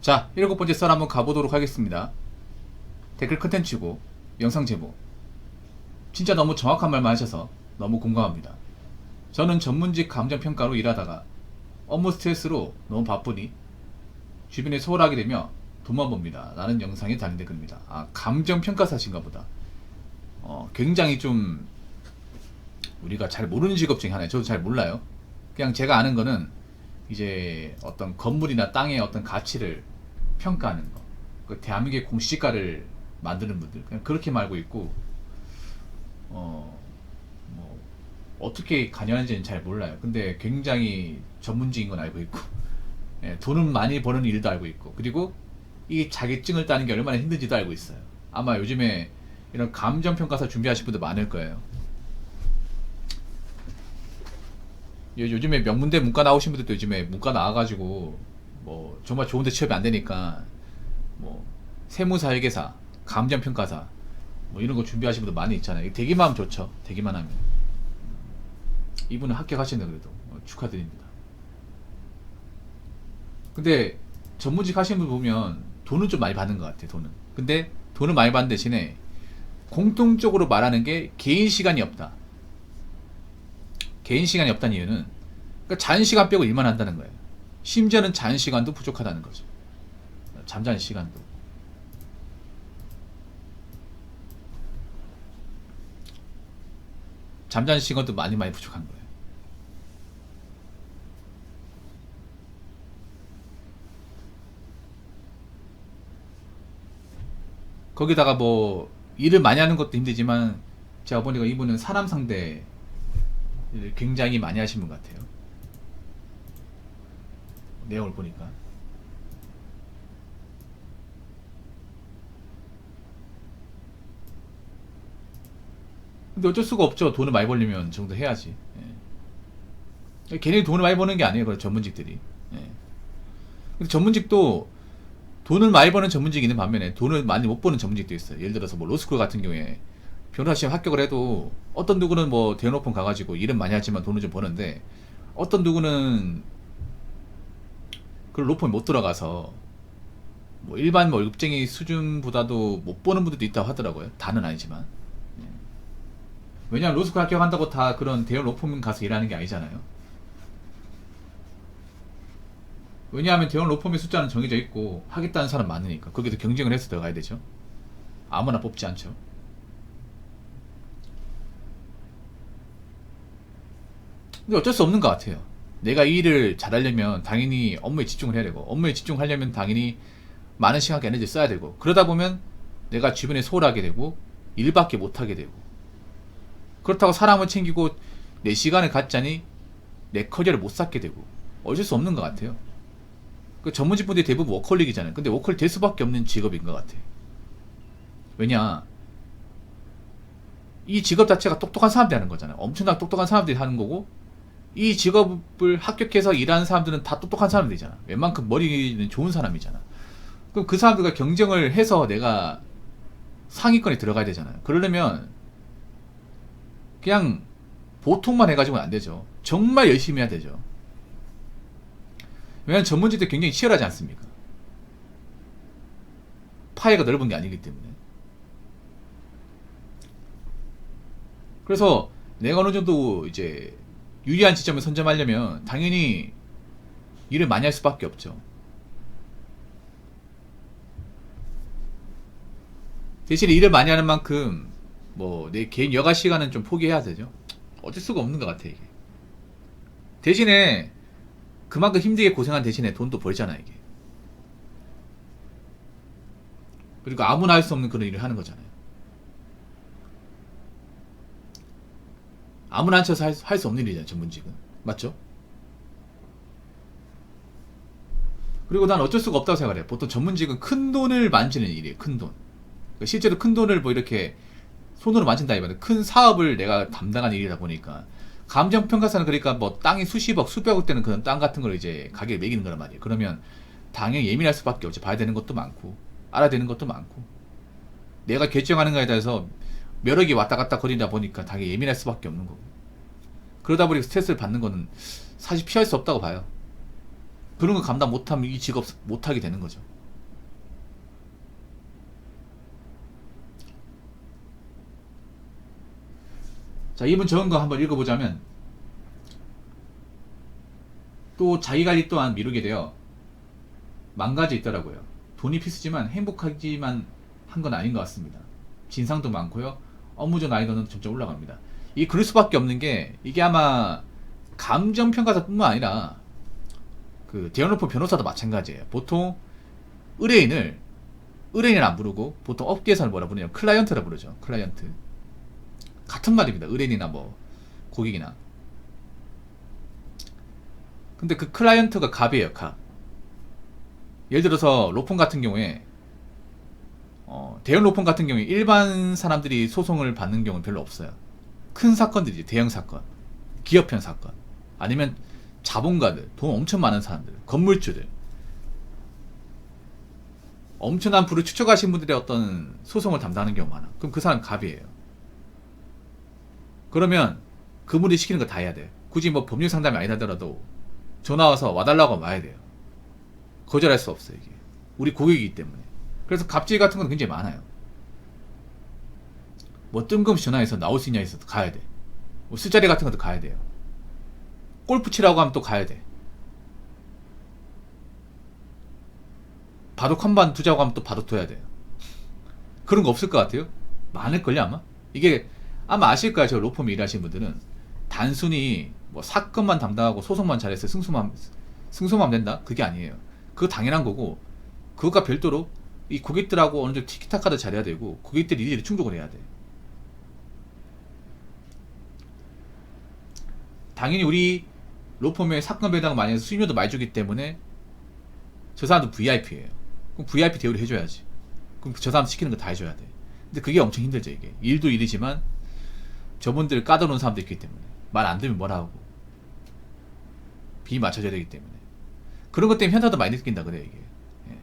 자, 7번째 썰 한번 가보도록 하겠습니다. 댓글 컨텐츠고 영상 제보 진짜 너무 정확한 말만 하셔서 너무 공감합니다. 저는 전문직 감정평가로 일하다가 업무 스트레스로 너무 바쁘니 주변에 소홀하게 되며 돈만 봅니다 라는 영상에 달린 댓글입니다. 아, 감정평가사신가 보다. 굉장히 좀 우리가 잘 모르는 직업 중에 하나예요. 저도 잘 몰라요. 그냥 제가 아는 거는 이제 어떤 건물이나 땅의 어떤 가치를 평가하는 거, 그 대한민국의 공시지가를 만드는 분들, 그냥 그렇게 말고 있고, 뭐 어떻게 관여하는지는 잘 몰라요. 근데 굉장히 전문직인 건 알고 있고, 예, 돈은 많이 버는 일도 알고 있고, 그리고 이 자격증을 따는 게 얼마나 힘든지도 알고 있어요. 아마 요즘에 이런 감정평가사 준비하실 분들 많을 거예요. 요즘에 명문대 문과 나오신 분들도 요즘에 문과 나와가지고 뭐 정말 좋은데 취업이 안 되니까 뭐 세무사회계사, 감정평가사 뭐 이런 거 준비하시는 분들 많이 있잖아요. 되기만 하면 좋죠. 되기만 하면. 이분은 합격하신다 그래도 축하드립니다. 근데 전문직 하시는 분 보면 돈은 좀 많이 받는 것 같아요. 돈은. 근데 돈을 많이 받는 대신에 공통적으로 말하는 게 개인 시간이 없다. 개인 시간이 없다는 이유는 그러니까 자는 시간 빼고 일만 한다는 거예요. 심지어는 자는 시간도 부족하다는 거죠. 잠자는 시간도. 잠자는 시간도 많이 부족한 거예요. 거기다가 뭐 일을 많이 하는 것도 힘들지만 제가 보니까 이분은 사람 상대 굉장히 많이 하신 분 같아요. 내용을 보니까. 근데 어쩔 수가 없죠. 돈을 많이 벌려면 정도 해야지. 예. 걔네 돈을 많이 버는 게 아니에요. 그런 전문직들이. 예. 근데 전문직도 돈을 많이 버는 전문직이 있는 반면에 돈을 많이 못 버는 전문직도 있어요. 예를 들어서 뭐 로스쿨 같은 경우에 변호사 시험 합격을 해도 어떤 누구는 뭐 대형 로펌 가가지고 일은 많이 하지만 돈을 좀 버는데 어떤 누구는 그 로펌에 못 들어가서 뭐 일반 뭐 월급쟁이 수준보다도 못 버는 분들도 있다고 하더라고요. 다는 아니지만. 예. 왜냐면 로스쿨 합격한다고 다 그런 대형 로펌 가서 일하는 게 아니잖아요. 왜냐하면 대형 로펌의 숫자는 정해져 있고 하겠다는 사람 많으니까 거기도 경쟁을 해서 들어가야 되죠. 아무나 뽑지 않죠. 근데 어쩔 수 없는 것 같아요. 내가 이 일을 잘하려면 당연히 업무에 집중을 해야 되고 업무에 집중하려면 당연히 많은 시간과 에너지를 써야 되고 그러다 보면 내가 주변에 소홀하게 되고 일밖에 못하게 되고 그렇다고 사람을 챙기고 내 시간을 갖자니 내 커리어를 못 쌓게 되고 어쩔 수 없는 것 같아요. 그 전문직분들이 대부분 워커홀릭이잖아요. 근데 워커홀릭 될 수밖에 없는 직업인 것 같아요. 왜냐 이 직업 자체가 똑똑한 사람들이 하는 거잖아요. 엄청나게 똑똑한 사람들이 하는 거고 이 직업을 합격해서 일하는 사람들은 다 똑똑한 사람들이잖아. 웬만큼 머리는 좋은 사람이잖아. 그럼 그 사람들과 경쟁을 해서 내가 상위권에 들어가야 되잖아요. 그러려면 그냥 보통만 해가지고는 안 되죠. 정말 열심히 해야 되죠. 왜냐면 전문직도 굉장히 치열하지 않습니까? 파이가 넓은 게 아니기 때문에. 그래서 내가 어느 정도 이제 유리한 지점을 선점하려면 당연히 일을 많이 할 수밖에 없죠. 대신에 일을 많이 하는 만큼 뭐 내 개인 여가 시간은 좀 포기해야 되죠. 어쩔 수가 없는 것 같아 이게. 대신에 그만큼 힘들게 고생한 대신에 돈도 벌잖아 이게. 그리고 아무나 할 수 없는 그런 일을 하는 거잖아요. 아무나 앉혀서 할 수 없는 일이잖아요 전문직은. 맞죠? 그리고 난 어쩔 수가 없다고 생각해요. 보통 전문직은 큰 돈을 만지는 일이에요. 큰 돈. 그러니까 실제로 큰 돈을 뭐 이렇게 손으로 만진다기보다 큰 사업을 내가 담당한 일이다 보니까 감정평가사는 그러니까 뭐 땅이 수십억 수백억 되는 그런 땅 같은 걸 이제 가격을 매기는 거란 말이에요. 그러면 당연히 예민할 수밖에 없지. 봐야 되는 것도 많고 알아야 되는 것도 많고 내가 결정하는 거에 대해서 몇억이 왔다 갔다 거리다 보니까 당연히 예민할 수밖에 없는 거고 그러다 보니 스트레스를 받는 거는 사실 피할 수 없다고 봐요. 그런 거 감당 못하면 이 직업 못하게 되는 거죠. 자, 이분 적은 거 한번 읽어보자면, 또 자기관리 또한 미루게 되어 망가져 있더라고요. 돈이 필수지만 행복하지만 한 건 아닌 것 같습니다. 진상도 많고요. 업무적 난이도는 점점 올라갑니다. 이 그럴 수밖에 없는 게, 이게 아마 감정평가사뿐만 아니라 그 대형로펌 변호사도 마찬가지예요. 보통 의뢰인을 안 부르고 보통 업계에서는 뭐라 부르냐면 클라이언트라 부르죠. 클라이언트. 같은 말입니다. 의뢰인이나 뭐 고객이나. 근데 그 클라이언트가 갑이에요. 갑. 예를 들어서 로펌 같은 경우에 대형 로펌 같은 경우에 일반 사람들이 소송을 받는 경우는 별로 없어요. 큰 사건들이지. 대형 사건, 기업형 사건, 아니면 자본가들, 돈 엄청 많은 사람들, 건물주들, 엄청난 부를 축적하신 분들의 어떤 소송을 담당하는 경우가 많아. 그럼 그 사람 갑이에요. 그러면 그분이 시키는 거 다 해야 돼. 굳이 뭐 법률 상담이 아니더라도 전화 와서 와달라고 하면 와야 돼요. 거절할 수 없어요. 이게 우리 고객이기 때문에. 그래서 갑질 같은 건 굉장히 많아요. 뭐 뜬금없이 전화해서 나올 수 있냐 해서 가야 돼. 뭐 술자리 같은 것도 가야 돼요. 골프 치라고 하면 또 가야 돼. 바둑 한 번 두자고 하면 또 바둑 둬야 돼요. 그런 거 없을 것 같아요? 많을걸요 아마? 이게 아마 아실 거예요. 저 로펌 일하시는 분들은 단순히 뭐 사건만 담당하고 소송만 잘해서 승소만 된다? 그게 아니에요. 그거 당연한 거고, 그것과 별도로 이 고객들하고 어느 정도 티키타카도 잘해야 되고, 고객들이 일일이 충족을 해야 돼. 당연히 우리 로펌에 사건 배당 많이 해서 수임료도 많이 주기 때문에 저 사람도 VIP예요. 그럼 VIP 대우를 해줘야지. 그럼 저 사람 시키는 거 다 해줘야 돼. 근데 그게 엄청 힘들죠. 이게 일도 일이지만 저분들 까다로운 사람도 있기 때문에 말 안 들으면 뭐라 하고 비 맞춰줘야 되기 때문에 그런 것 때문에 현타도 많이 느낀다 그래 이게. 예.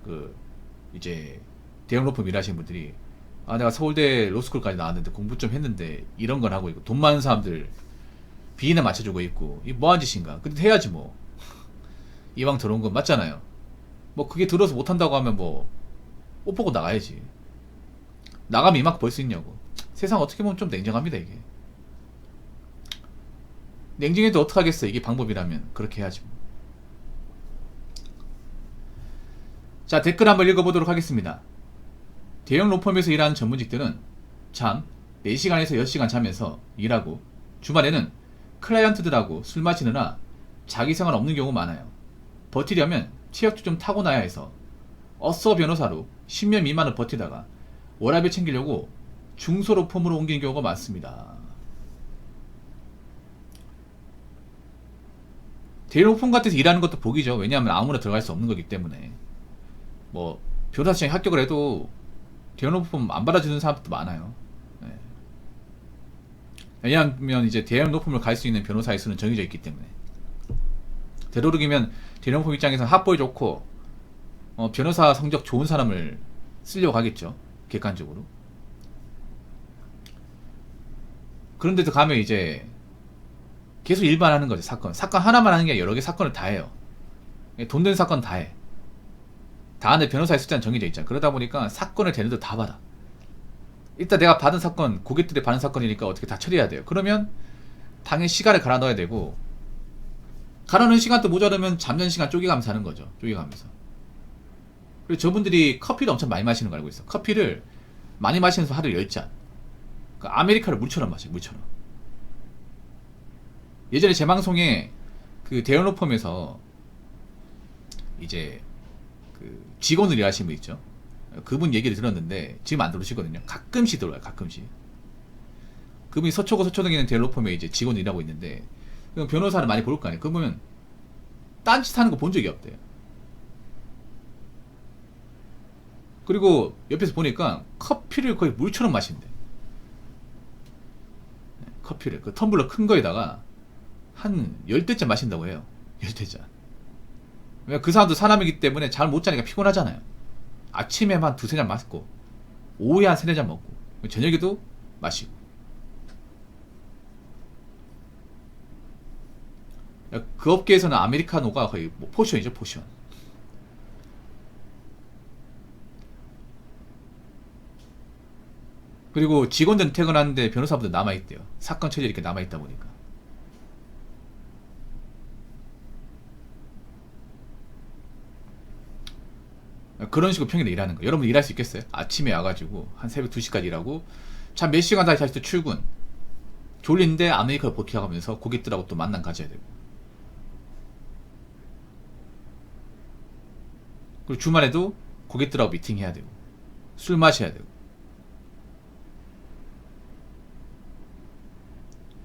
그 이제 대형 로펌 일하시는 분들이 내가 서울대 로스쿨까지 나왔는데 공부 좀 했는데 이런 건 하고 있고 돈 많은 사람들 비나 맞춰주고 있고 이 뭐한 짓인가. 근데 해야지 뭐. 이왕 들어온 건 맞잖아요. 뭐 그게 들어서 못한다고 하면 뭐 옷 벗고 나가야지. 나가면 이만큼 벌 수 있냐고. 세상 어떻게 보면 좀 냉정합니다 이게. 냉정해도 어떡하겠어. 이게 방법이라면 그렇게 해야지 뭐. 자, 댓글 한번 읽어보도록 하겠습니다. 대형 로펌에서 일하는 전문직들은 참 4시간에서 6시간 자면서 일하고 주말에는 클라이언트들하고 술 마시느라 자기 생활 없는 경우 많아요. 버티려면 체력도 좀 타고나야 해서 어서 변호사로 10년 미만을 버티다가 워라밸 챙기려고 중소 로펌으로 옮기는 경우가 많습니다. 대형 로펌 같아서 일하는 것도 복이죠. 왜냐하면 아무나 들어갈 수 없는 거기 때문에. 뭐 변호사 시장에 합격을 해도 대형 로펌 안 받아주는 사람도 많아요. 네. 왜냐하면 이제 대형 로펌을 갈 수 있는 변호사의 수는 정해져 있기 때문에. 되도록이면 대형 로펌 입장에서는 합보에 좋고 변호사 성적 좋은 사람을 쓰려고 하겠죠. 객관적으로. 그런데도 가면 이제 계속 일반하는 거죠. 사건 하나만 하는 게 아니라 여러 개 사건을 다 해요. 돈 되는 사건 다 해. 다 하는데 변호사의 숫자는 정해져 있잖아. 그러다 보니까 사건을 되는 데 다 받아. 일단 내가 받은 사건, 고객들이 받은 사건이니까 어떻게 다 처리해야 돼요. 그러면 당연히 시간을 갈아 넣어야 되고, 갈아 넣은 시간도 모자르면 잠자는 시간 쪼개가면서 하는 거죠. 쪼개가면서. 그리고 저분들이 커피를 엄청 많이 마시는 거 알고 있어. 커피를 많이 마시면서 하루에 10잔. 그 아메리카노를 물처럼 마셔요. 물처럼. 예전에 제 방송에 그 대형 로펌에서 이제 그 직원을 일하시는 분 있죠. 그분 얘기를 들었는데 지금 안 들으시거든요. 가끔씩 들어와요. 가끔씩. 그분이 서초구 서초동에 있는 대형 로펌에 이제 직원을 일하고 있는데 그럼 변호사를 많이 볼 거 아니에요. 그러면 딴짓 하는 거 본 적이 없대요. 그리고 옆에서 보니까 커피를 거의 물처럼 마신대. 커피를 그 텀블러 큰 거에다가 한 10대째 마신다고 해요. 10대째. 그 사람도 사람이기 때문에 잠을 못 자니까 피곤하잖아요. 아침에만 한 2-3잔 마시고 오후에 한 3-4잔 먹고 저녁에도 마시고. 그 업계에서는 아메리카노가 거의 뭐 포션이죠, 포션. 그리고 직원들은 퇴근하는데 변호사분들 남아있대요. 사건 처리 이렇게 남아있다 보니까. 그런 식으로 평일에 일하는 거예요. 여러분 일할 수 있겠어요? 아침에 와가지고 한 새벽 2시까지 일하고 참 몇 시간 다시 또 출근, 졸린데 아메리카노 버티가면서 고객들하고 또 만남 가져야 되고, 그리고 주말에도 고객들하고 미팅해야 되고 술 마셔야 되고,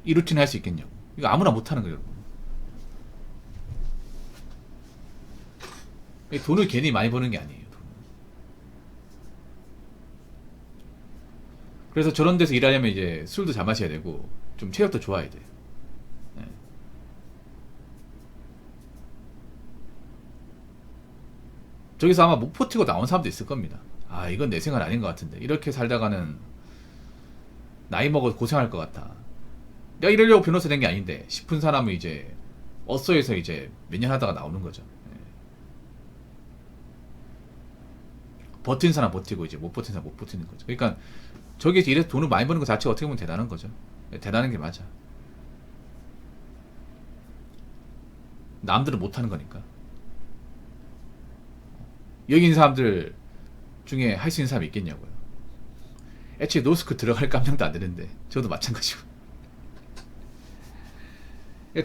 이 루틴 할 수 있겠냐고. 이거 아무나 못하는 거예요, 여러분. 돈을 괜히 많이 버는 게 아니에요. 그래서 저런 데서 일하려면 이제 술도 잘 마셔야 되고 좀 체력도 좋아야 돼. 네. 저기서 아마 못 버티고 나온 사람도 있을 겁니다. 아, 이건 내 생활 아닌 것 같은데, 이렇게 살다가는 나이 먹어 고생할 것 같아, 내가 이러려고 변호사 된 게 아닌데 싶은 사람은 이제 어서에서 이제 몇 년 하다가 나오는 거죠. 네. 버틴 사람 버티고 이제 못 버틴 사람 못 버티는 거죠. 그러니까 저기서 일해서 돈을 많이 버는 것 자체가 어떻게 보면 대단한 거죠. 네, 대단한 게 맞아. 남들은 못하는 거니까. 여기 있는 사람들 중에 할 수 있는 사람이 있겠냐고요. 애초에 노스크 들어갈 감정도 안 되는데 저도 마찬가지고.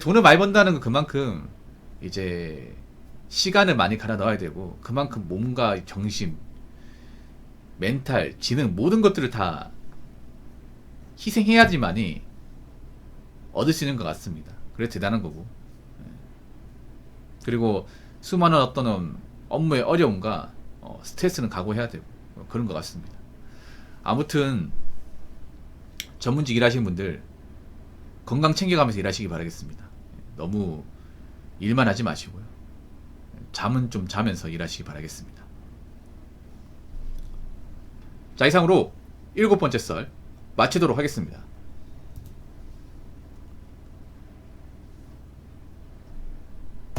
돈을 많이 번다는 건 그만큼 이제 시간을 많이 갈아 넣어야 되고, 그만큼 몸과 정신, 멘탈, 지능, 모든 것들을 다 희생해야지만이 얻을 수 있는 것 같습니다. 그래 대단한 거고. 그리고 수많은 어떤 업무의 어려움과 스트레스는 각오해야 되고, 그런 것 같습니다. 아무튼 전문직 일하시는 분들 건강 챙겨가면서 일하시기 바라겠습니다. 너무 일만 하지 마시고요. 잠은 좀 자면서 일하시기 바라겠습니다. 자, 이상으로 7번째 썰 마치도록 하겠습니다.